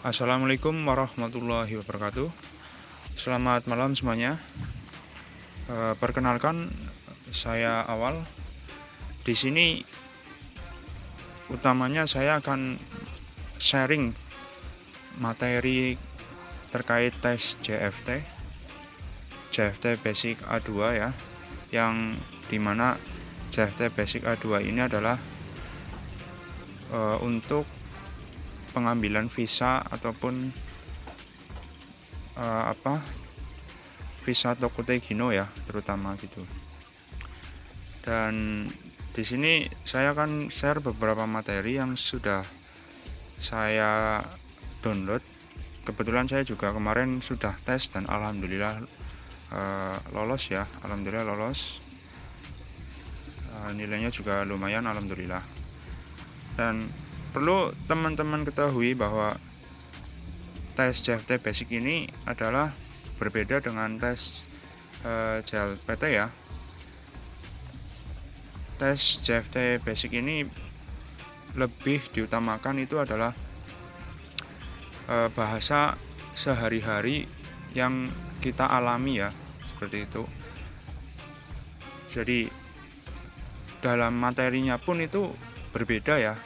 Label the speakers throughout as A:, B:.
A: Assalamualaikum warahmatullahi wabarakatuh. Selamat malam semuanya. Perkenalkan, saya Awal. Di sini utamanya saya akan sharing materi terkait tes JFT Basic A2 ya, yang dimana JFT Basic A2 ini adalah untuk pengambilan visa ataupun visa Tokutei Gino ya, terutama gitu. Dan di sini saya akan share beberapa materi yang sudah saya download. Kebetulan saya juga kemarin sudah tes dan alhamdulillah lolos ya, alhamdulillah lolos. Nilainya juga lumayan, alhamdulillah. Dan perlu teman-teman ketahui bahwa tes JFT Basic ini adalah berbeda dengan tes JLPT ya. Tes JFT Basic ini lebih diutamakan itu adalah bahasa sehari-hari yang kita alami ya, seperti itu. Jadi dalam materinya pun itu berbeda ya.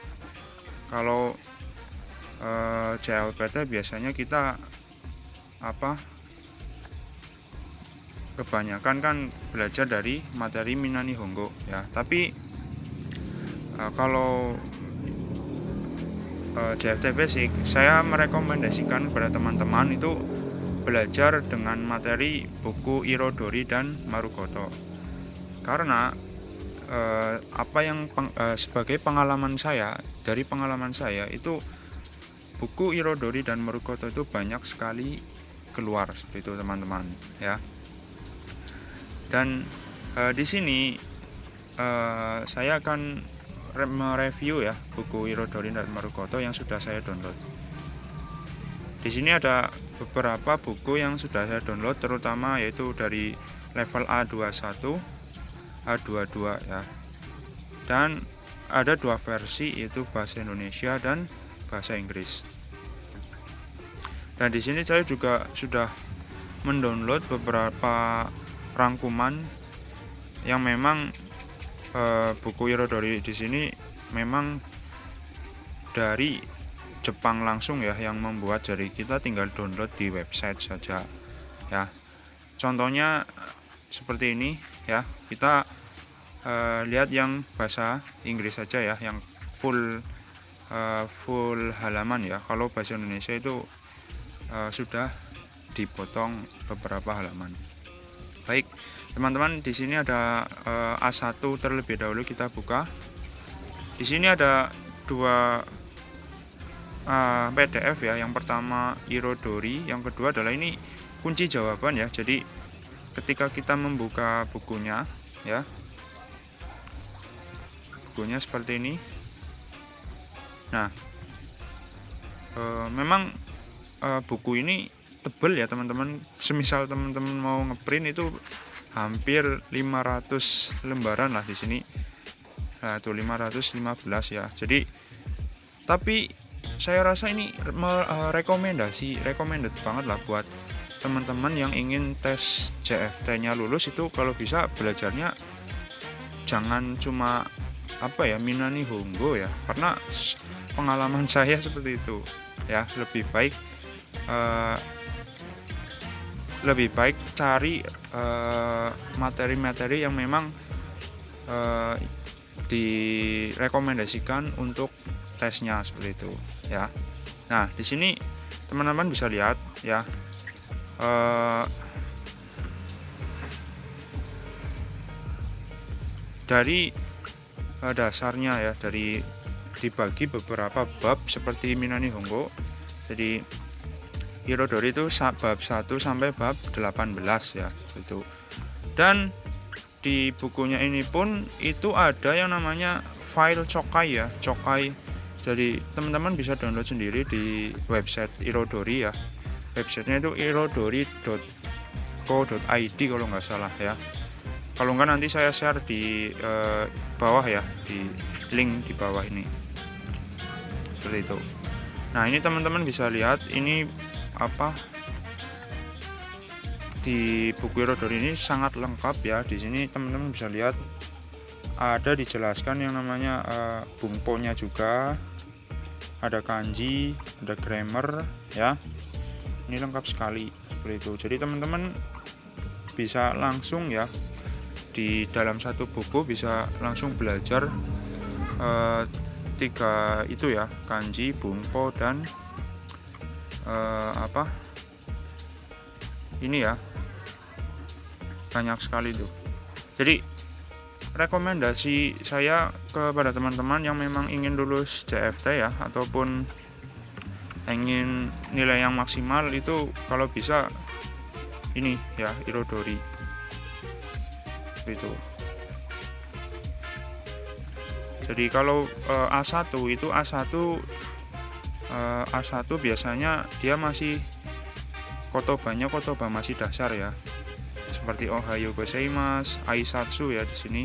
A: Kalau JLPT biasanya kita kebanyakan kan belajar dari materi Minna Nihongo ya. Tapi kalau JFT Basic, saya merekomendasikan kepada teman-teman itu belajar dengan materi buku Irodori dan Marukoto. Karena sebagai pengalaman saya, dari pengalaman saya itu buku Irodori dan Marukoto itu banyak sekali keluar seperti itu teman-teman ya. Dan di sini saya akan mereview ya buku Irodori dan Marukoto yang sudah saya download. Di sini ada beberapa buku yang sudah saya download, terutama yaitu dari level A21, A22 ya. Dan ada dua versi, yaitu bahasa Indonesia dan bahasa Inggris. Dan di sini saya juga sudah mendownload beberapa rangkuman yang memang buku Irodori di sini memang dari Jepang langsung ya yang membuat, jadi kita tinggal download di website saja ya. Contohnya seperti ini ya, kita lihat yang bahasa Inggris saja ya, yang full halaman ya. Kalau bahasa Indonesia itu sudah dipotong beberapa halaman. Baik teman-teman, di sini ada A1 terlebih dahulu, kita buka. Di sini ada dua PDF ya. Yang pertama Irodori, yang kedua adalah ini kunci jawaban ya. Jadi ketika kita membuka bukunya ya, bukunya seperti ini. Nah, memang buku ini tebal ya teman-teman. Semisal teman-teman mau ngeprint itu hampir 500 lembaran lah di sini. Nah, itu 515 ya. Jadi tapi saya rasa ini recommended banget lah buat teman-teman yang ingin tes JFT-nya lulus. Itu kalau bisa belajarnya jangan cuma Minna Nihongo ya, karena pengalaman saya seperti itu ya. Lebih baik cari materi-materi yang memang direkomendasikan untuk tesnya seperti itu ya. Nah, di sini teman-teman bisa lihat ya, dari dasarnya ya, dari dibagi beberapa bab seperti Minna Nihongo. Jadi Irodori itu bab 1 sampai bab 18 ya itu. Dan di bukunya ini pun itu ada yang namanya file Chokai ya, Chokai. Jadi teman-teman bisa download sendiri di website Irodori ya. Websitenya itu irodori.co.id kalau nggak salah ya. Kalau enggak nanti saya share di bawah ya, di link di bawah ini. Seperti itu. Nah, ini teman-teman bisa lihat ini apa di buku Irodori ini sangat lengkap ya. Di sini teman-teman bisa lihat ada dijelaskan yang namanya bungponya juga, ada kanji, ada grammar ya. Ini lengkap sekali seperti itu. Jadi teman-teman bisa langsung ya di dalam satu buku bisa langsung belajar tiga itu ya, kanji, bungpo dan apa ini ya, banyak sekali tuh. Jadi rekomendasi saya kepada teman-teman yang memang ingin lulus JFT ya, ataupun ingin nilai yang maksimal, itu kalau bisa ini ya, Irodori itu. Jadi kalau A1 itu A1 biasanya dia masih kotobanya masih dasar ya, seperti Ohayo gozaimasu, Aisatsu ya di sini.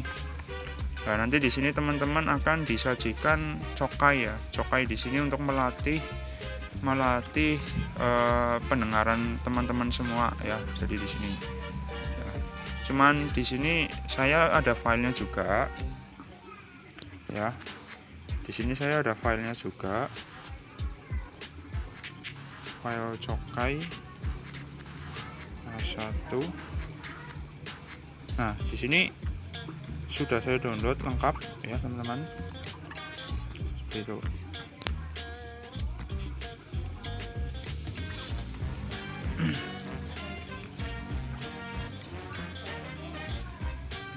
A: Nah, nanti di sini teman-teman akan disajikan cokai ya. Cokai di sini untuk melatih pendengaran teman-teman semua ya. Jadi di sini. Ya. Cuman di sini saya ada filenya juga. Ya. Di sini saya ada filenya juga. File cokai A1. Nah, di sini sudah saya download lengkap ya teman-teman, seperti itu.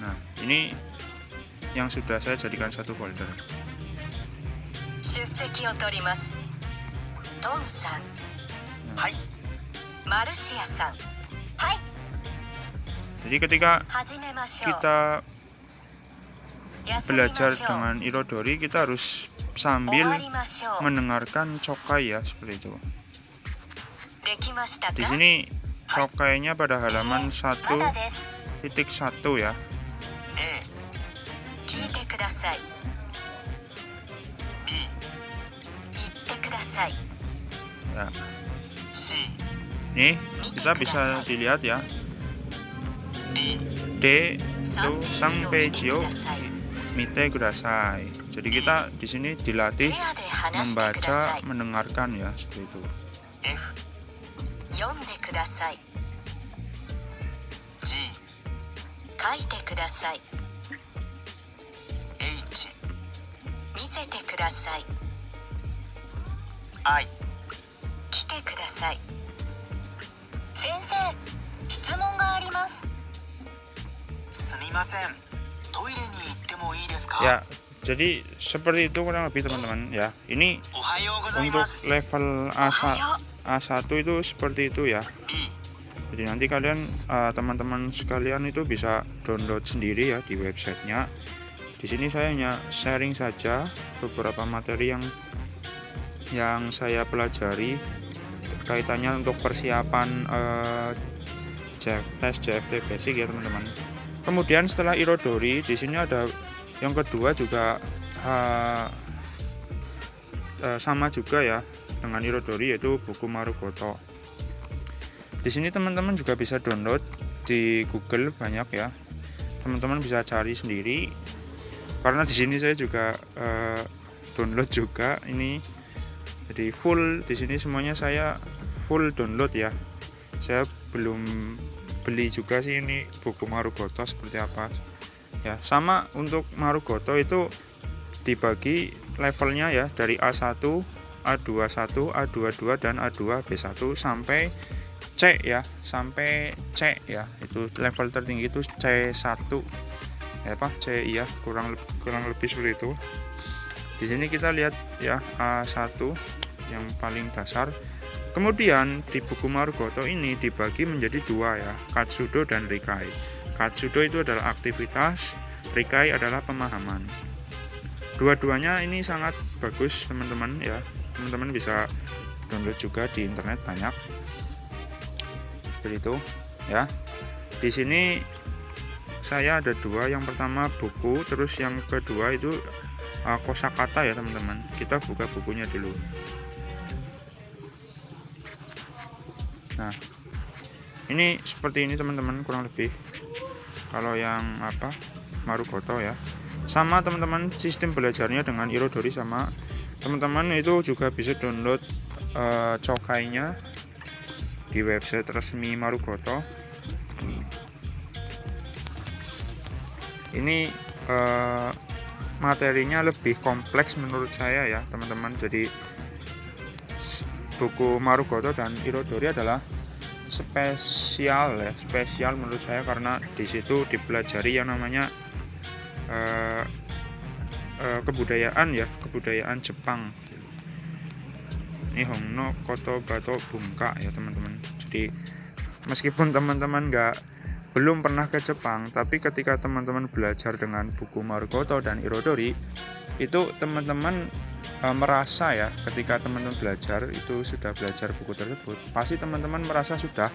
A: Nah, ini yang sudah saya jadikan satu folder. Jadi ketika kita belajar dengan Irodori, kita harus sambil mendengarkan cokai ya, seperti itu. Di sini cokainya pada halaman 1.1 ya. Ya. Nih kita bisa dilihat ya. D itu Sanpeijio mite kudasai. Jadi kita di sini dilatih membaca, mendengarkan ya, seperti itu. F. Yonde kudasai. G. Kaite kudasai. H. Misete kudasai. I. Kite kudasai. Sensei, 質問があります。すみません。トイレに行ってもいいですか? Ya, jadi seperti itu kurang lebih teman-teman ya. Ini untuk level A1 itu seperti itu ya. Jadi nanti kalian teman-teman sekalian itu bisa download sendiri ya di websitenya. Di sini saya hanya sharing saja beberapa materi yang saya pelajari kaitannya untuk persiapan tes JFT basic ya teman-teman. Kemudian setelah Irodori, di sini ada yang kedua juga sama juga ya dengan Irodori, yaitu buku Marukoto. Di sini teman-teman juga bisa download di Google, banyak ya. Teman-teman bisa cari sendiri. Karena di sini saya juga download juga ini. Jadi full di sini semuanya saya full download ya. Saya belum beli juga sih ini buku Marukoto seperti apa ya. Sama untuk Marukoto itu dibagi levelnya ya, dari A1, A21, A22 dan A2 B1 sampai C ya, sampai C ya. Itu level tertinggi itu C1 ya, C ya, kurang lebih seperti itu. Di sini kita lihat ya, A1 yang paling dasar. Kemudian di buku Marukoto ini dibagi menjadi dua ya, Katsudo dan Rikai. Katsudo itu adalah aktivitas, Rikai adalah pemahaman. Dua-duanya ini sangat bagus teman-teman ya. Teman-teman bisa download juga di internet, banyak. Seperti itu ya. Di sini saya ada dua, yang pertama buku, terus yang kedua itu kosakata ya teman-teman. Kita buka bukunya dulu. Nah, ini seperti ini teman-teman kurang lebih kalau yang Marukoto ya. Sama teman-teman, sistem belajarnya dengan Irodori sama. Teman-teman itu juga bisa download cokainya di website resmi Marukoto. Ini materinya lebih kompleks menurut saya ya teman-teman. Jadi buku Marukoto dan Irodori adalah spesial menurut saya, karena di situ dipelajari yang namanya kebudayaan Jepang. Ini Hongno Koto Bato Bungka ya teman-teman. Jadi meskipun teman-teman belum pernah ke Jepang, tapi ketika teman-teman belajar dengan buku Marukoto dan Irodori, itu teman-teman merasa ya, ketika teman-teman belajar itu sudah belajar buku tersebut, pasti teman-teman sudah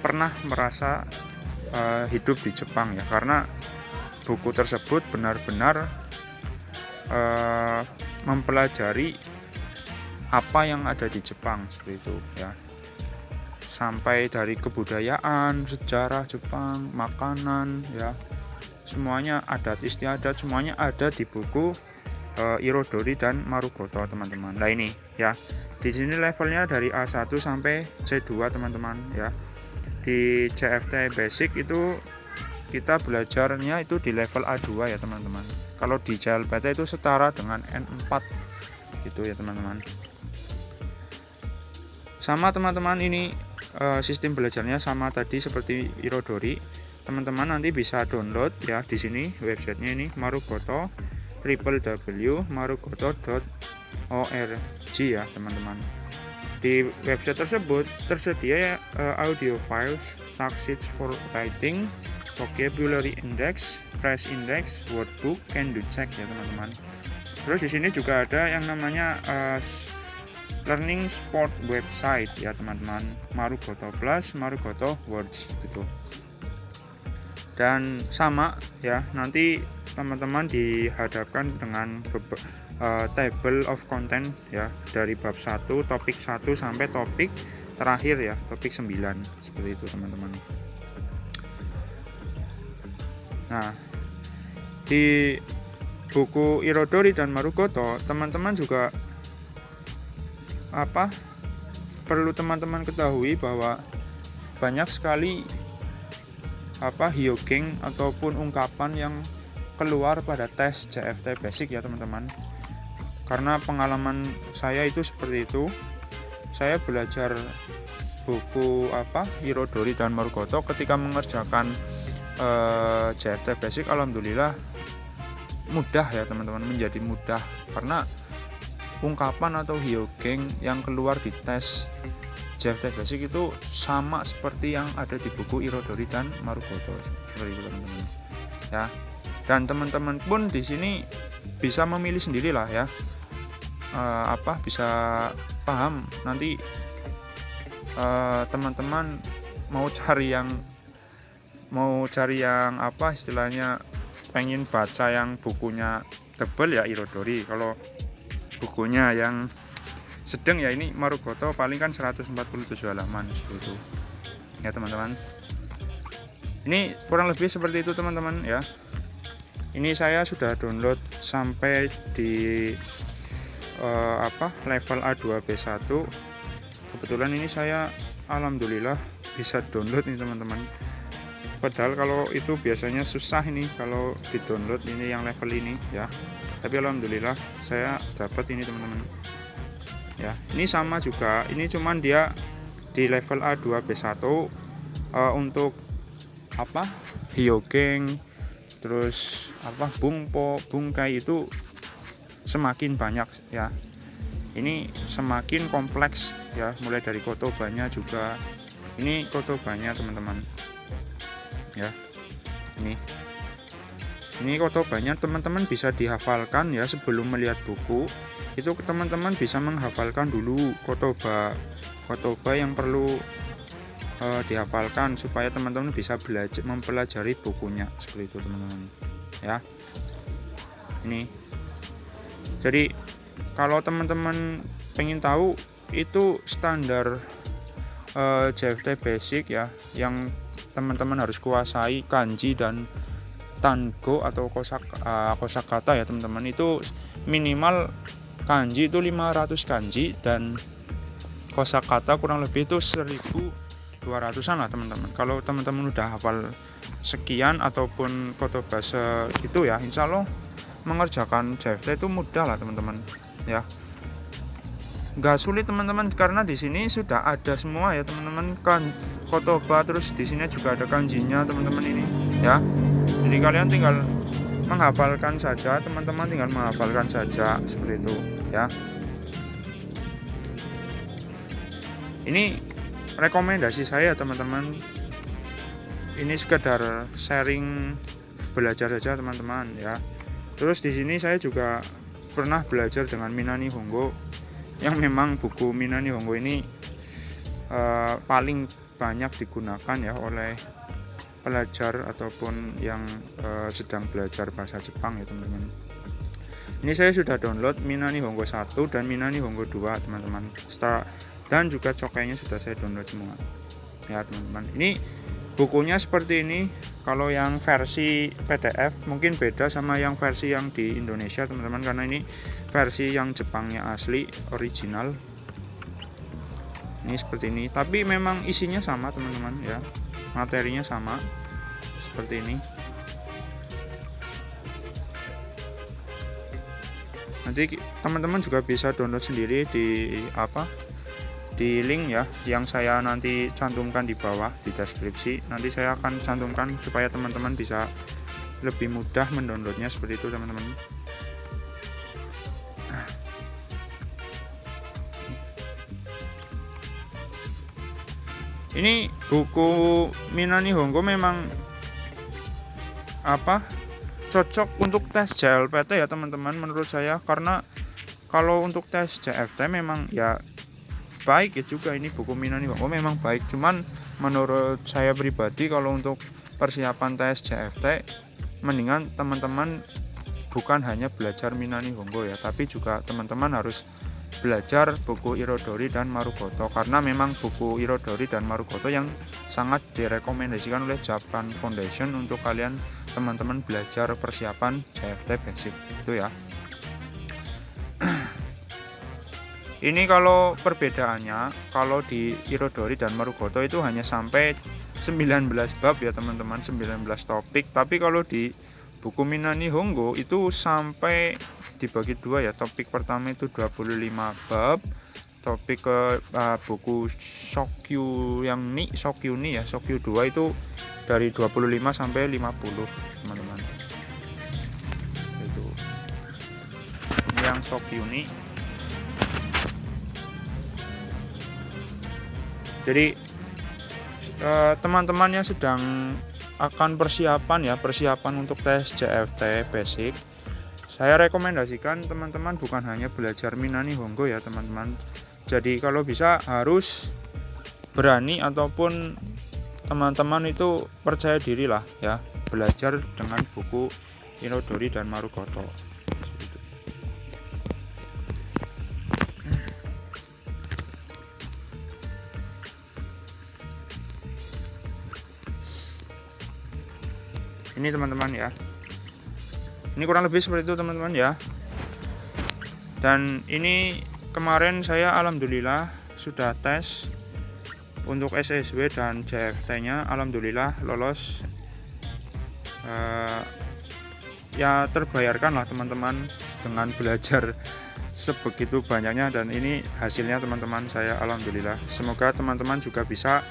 A: pernah merasa hidup di Jepang ya, karena buku tersebut benar-benar mempelajari apa yang ada di Jepang seperti itu ya, sampai dari kebudayaan, sejarah Jepang, makanan ya, semuanya adat istiadat semuanya ada di buku Irodori dan Marukoto teman-teman. Nah ini ya, di sini levelnya dari A1 sampai C2 teman-teman ya. Di CFT Basic itu kita belajarnya itu di level A2 ya teman-teman. Kalau di CLPT itu setara dengan N4 gitu ya teman-teman. Sama teman-teman, ini sistem belajarnya sama tadi seperti Irodori. Teman-teman nanti bisa download ya, di sini websitenya ini Marukoto www.marukoto.org ya teman-teman. Di website tersebut tersedia audio files, tagsheets for writing, vocabulary index, phrase index, workbook, can do check ya teman-teman. Terus di sini juga ada yang namanya learning sport website ya teman-teman, Marukoto Plus, Marukoto Words gitu. Dan sama ya, nanti teman-teman dihadapkan dengan table of content ya, dari bab 1, topik 1 sampai topik terakhir ya, topik 9 seperti itu teman-teman. Nah, di buku Irodori dan Marukoto teman-teman juga perlu teman-teman ketahui bahwa banyak sekali hyokeng ataupun ungkapan yang keluar pada tes CFT Basic ya teman-teman. Karena pengalaman saya itu seperti itu. Saya belajar buku Irodori dan Marukoto, ketika mengerjakan CFT Basic alhamdulillah mudah ya teman-teman, menjadi mudah karena ungkapan atau hyokeng yang keluar di tes CFT Basic itu sama seperti yang ada di buku Irodori dan Marukoto seperti itu teman-teman ya. Dan teman-teman pun di sini bisa memilih sendirilah ya, bisa paham nanti teman-teman mau cari yang istilahnya pengen baca yang bukunya tebal ya Irodori, kalau bukunya yang sedang ya ini Marukoto, paling kan 147 halaman seperti itu ya teman-teman. Ini kurang lebih seperti itu teman-teman ya. Ini saya sudah download sampai di level A2 B1. Kebetulan ini saya alhamdulillah bisa download nih teman-teman. Padahal kalau itu biasanya susah ini kalau di download ini yang level ini ya. Tapi alhamdulillah saya dapat ini teman-teman. Ya, ini sama juga. Ini cuman dia di level A2 B1 untuk hyokeng, terus bungpo, bungkai itu semakin banyak ya. Ini semakin kompleks ya, mulai dari kotobanya juga. Ini kotobanya teman-teman ya. Ini kotobanya teman-teman bisa dihafalkan ya, sebelum melihat buku itu teman-teman bisa menghafalkan dulu kotoba yang perlu dihafalkan supaya teman-teman bisa belajar mempelajari bukunya seperti itu teman-teman ya. Ini jadi kalau teman-teman pengen tahu itu standar JFT basic ya, yang teman-teman harus kuasai kanji dan tango atau kosakata ya teman-teman. Itu minimal kanji itu 500 kanji dan kosakata kurang lebih itu 1200-an lah teman-teman. Kalau teman-teman udah hafal sekian ataupun kotobasa gitu ya, insya Allah mengerjakan JFT itu mudah lah teman-teman ya, nggak sulit teman-teman, karena di sini sudah ada semua ya teman-teman, kan kotoba, terus di sini juga ada kanjinya teman-teman ini ya. Jadi kalian tinggal menghafalkan saja teman-teman, tinggal menghafalkan saja seperti itu ya. Ini rekomendasi saya teman-teman, ini sekedar sharing belajar saja teman-teman ya. Terus di sini saya juga pernah belajar dengan Minami Hongo, yang memang buku Minami Hongo ini paling banyak digunakan ya oleh pelajar ataupun yang sedang belajar bahasa Jepang ya teman-teman. Ini saya sudah download Minami Hongo 1 dan Minami Hongo 2 teman-teman, dan juga cokainya sudah saya download semua ya teman-teman. Ini bukunya seperti ini. Kalau yang versi PDF mungkin beda sama yang versi yang di Indonesia teman-teman, karena ini versi yang Jepangnya asli original. Ini seperti ini, tapi memang isinya sama teman-teman ya, materinya sama seperti ini. Nanti teman-teman juga bisa download sendiri di link ya, yang saya nanti cantumkan di bawah di deskripsi. Nanti saya akan cantumkan supaya teman-teman bisa lebih mudah mendownloadnya seperti itu teman-teman. Ini buku Minami Hongo memang cocok untuk tes JLPT ya teman-teman menurut saya, karena kalau untuk tes JFT memang ya baik ya juga, ini buku Minami Hongo memang baik, cuman menurut saya pribadi kalau untuk persiapan tes JFT mendingan teman-teman bukan hanya belajar Minami Hongo ya, tapi juga teman-teman harus belajar buku Irodori dan Marukoto, karena memang buku Irodori dan Marukoto yang sangat direkomendasikan oleh Japan Foundation untuk kalian teman-teman belajar persiapan JFT basic itu ya. Ini kalau perbedaannya, kalau di Irodori dan Marukoto itu hanya sampai 19 bab ya teman-teman, 19 topik. Tapi kalau di buku Minami Hongo itu sampai dibagi dua ya. Topik pertama itu 25 bab. Topik ke buku Shokyu Shokyu 2 itu dari 25 sampai 50 teman-teman. Itu. Ini yang Shokyu ni. Jadi teman-teman yang sedang akan persiapan untuk tes JFT basic, saya rekomendasikan teman-teman bukan hanya belajar Minami Hongo ya teman-teman. Jadi kalau bisa harus berani, ataupun teman-teman itu percaya diri lah ya, belajar dengan buku Irodori dan Marukoto. Ini teman-teman ya, ini kurang lebih seperti itu teman-teman ya. Dan ini kemarin saya alhamdulillah sudah tes untuk SSW dan JFT nya, alhamdulillah lolos. Ya terbayarkan lah teman-teman dengan belajar sebegitu banyaknya, dan ini hasilnya teman-teman saya alhamdulillah. Semoga teman-teman juga bisa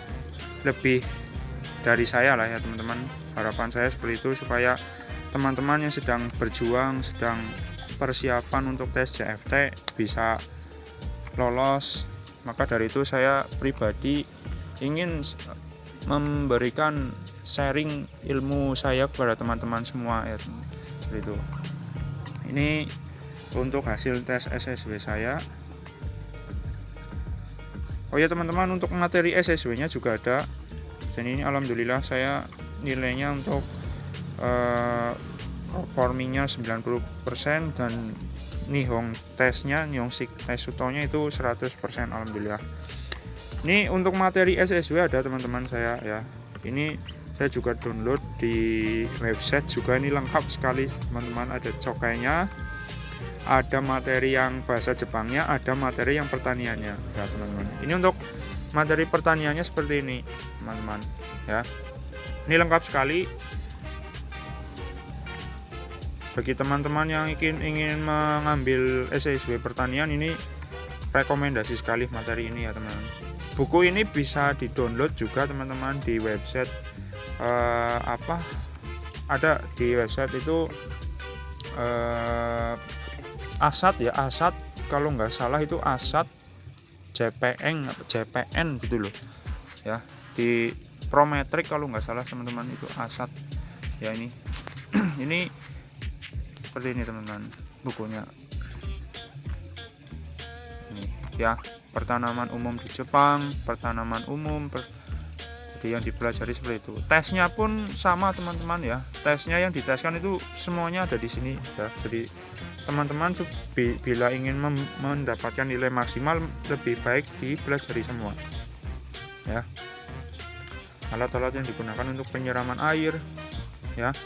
A: lebih dari saya lah ya teman-teman. Harapan saya seperti itu, supaya teman-teman yang sedang berjuang, sedang persiapan untuk tes JFT bisa lolos. Maka dari itu saya pribadi ingin memberikan sharing ilmu saya kepada teman-teman semua ya, seperti itu. Ini untuk hasil tes SSW saya. Oh ya teman-teman, untuk materi SSW nya juga ada. Dan ini alhamdulillah saya nilainya untuk performingnya 90%, dan Nihong tesnya, Nihong tes sutonya itu 100% alhamdulillah. Ini untuk materi SSW ada teman-teman saya ya. Ini saya juga download di website juga, ini lengkap sekali teman-teman. Ada cokainya, ada materi yang bahasa Jepangnya, ada materi yang pertaniannya ya teman-teman. Ini untuk materi pertaniannya seperti ini teman-teman ya. Ini lengkap sekali bagi teman-teman yang ingin mengambil SSW pertanian. Ini rekomendasi sekali materi ini ya teman-teman. Buku ini bisa di-download juga teman-teman di website ada di website itu Asat ya, Asat kalau nggak salah itu Asat JPN gitu loh ya, di Prometric kalau nggak salah teman-teman, itu Asat ya. Ini ini seperti ini teman-teman bukunya ini ya. Pertanaman umum di Jepang, pertanaman umum jadi yang dipelajari seperti itu. Tesnya pun sama teman-teman ya, tesnya yang diteskan itu semuanya ada di sini ya. Jadi teman-teman bila ingin mendapatkan nilai maksimal, lebih baik dipelajari semua ya. Alat-alat yang digunakan untuk penyiraman air ya,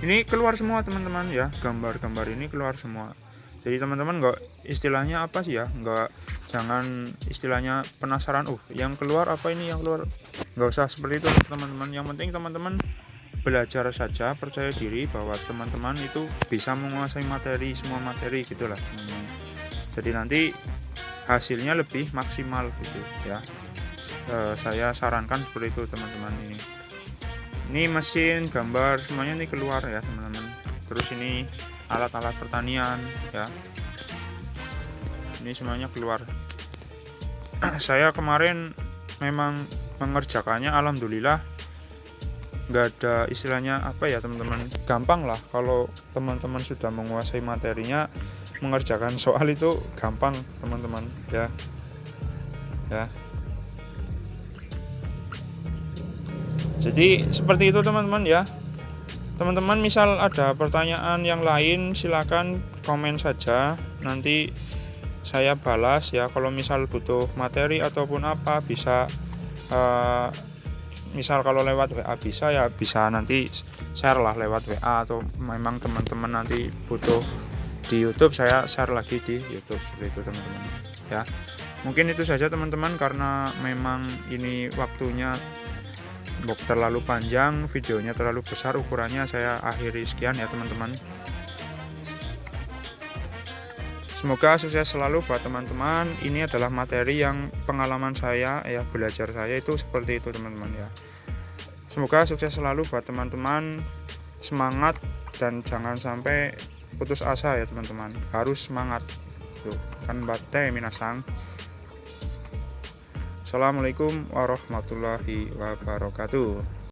A: ini keluar semua teman-teman ya. Gambar-gambar ini keluar semua. Jadi teman-teman nggak istilahnya apa sih ya, jangan istilahnya penasaran yang keluar apa ini yang keluar, nggak usah seperti itu teman-teman. Yang penting teman-teman belajar saja, percaya diri bahwa teman-teman itu bisa menguasai materi, semua materi gitulah teman-teman. Jadi nanti hasilnya lebih maksimal gitu ya. Saya sarankan seperti itu teman-teman. Ini mesin, gambar, semuanya ini keluar ya teman-teman. Terus ini alat-alat pertanian ya, ini semuanya keluar. Saya kemarin memang mengerjakannya, alhamdulillah nggak ada istilahnya apa ya teman-teman, gampang lah. Kalau teman-teman sudah menguasai materinya, mengerjakan soal itu gampang teman-teman ya. Jadi seperti itu teman-teman ya. Teman-teman misal ada pertanyaan yang lain, silakan komen saja, nanti saya balas ya. Kalau misal butuh materi ataupun apa, bisa misal kalau lewat WA bisa nanti share lah lewat WA, atau memang teman-teman nanti butuh di YouTube, saya share lagi di YouTube seperti itu teman-teman ya. Mungkin itu saja teman-teman, karena memang ini waktunya terlalu panjang, videonya terlalu besar ukurannya, saya akhiri sekian ya teman-teman. Semoga sukses selalu buat teman-teman. Ini adalah materi yang pengalaman saya ya, belajar saya itu seperti itu teman-teman ya. Semoga sukses selalu buat teman-teman, semangat dan jangan sampai putus asa ya teman-teman, harus semangat tuh kan batte minasang. Assalamualaikum warahmatullahi wabarakatuh.